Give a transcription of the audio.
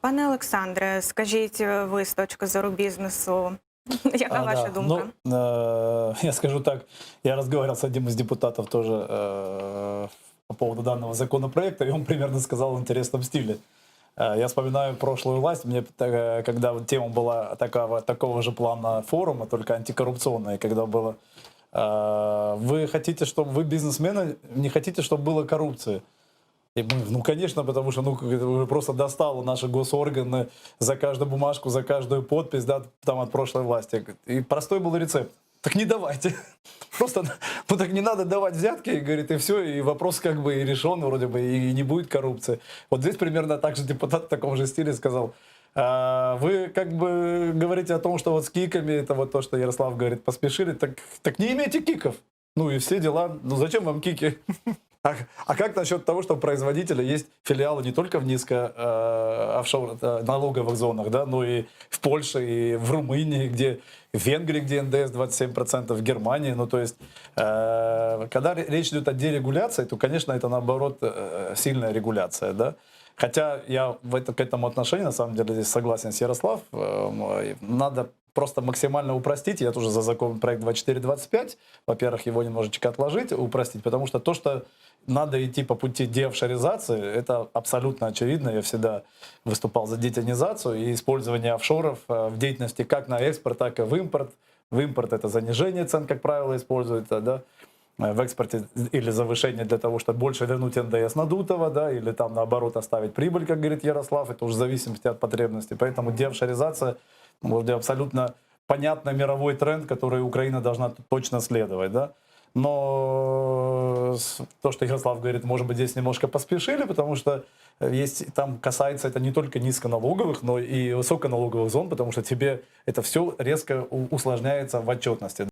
Пане Олександре, скажіть ви з точки зору бізнесу, яка ваша Да. думка? Ну, я скажу так, я разговаривал с одним из депутатов тоже по поводу данного законопроекта, и он примерно сказал в интересном стиле. Я вспоминаю прошлую власть, мне, когда вот тема была такого же плана форума, только антикоррупционная, когда было, вы хотите, чтобы вы бизнесмены, не хотите, чтобы было коррупции. И мы, ну, конечно, потому что, ну, это уже просто достало наши госорганы за каждую бумажку, за каждую подпись, да, там от прошлой власти. И простой был рецепт. Так не давайте. Просто, ну, так не надо давать взятки, и, говорит, и все, и вопрос как бы и решен вроде бы, и не будет коррупции. Вот здесь примерно так же депутат в таком же стиле сказал. Вы как бы говорите о том, что вот с киками, это вот то, что Ярослав говорит, поспешили, так не имейте киков. Ну и все дела. Ну зачем вам кики? А как насчет того, что у производителя есть филиалы не только в офшор налоговых зонах, да, но и в Польше, и в Румынии, где в Венгрии, где НДС 27%, в Германии. Ну, то есть, когда речь идет о дерегуляции, то, конечно, это, наоборот, сильная регуляция, да. Хотя я к этому отношению, на самом деле, здесь согласен с Ярослав. Надо просто максимально упростить. Я тоже за законопроект 2425. Во-первых, его немножечко отложить, упростить, потому что то, что надо идти по пути деофшоризации, это абсолютно очевидно. Я всегда выступал за детонизацию и использование офшоров в деятельности как на экспорт, так и в импорт. В импорт это занижение цен, как правило, используется, да. В экспорте или завышение для того, чтобы больше вернуть НДС надутого, да, или там наоборот оставить прибыль, как говорит Ярослав, это уже в зависимости от потребностей. Поэтому деофшоризация абсолютно понятный мировой тренд, который Украина должна точно следовать, да. Но то, что Ярослав говорит, может быть, здесь немножко поспешили, потому что есть, там касается это не только низконалоговых, но и высоконалоговых зон, потому что тебе это все резко усложняется в отчетности.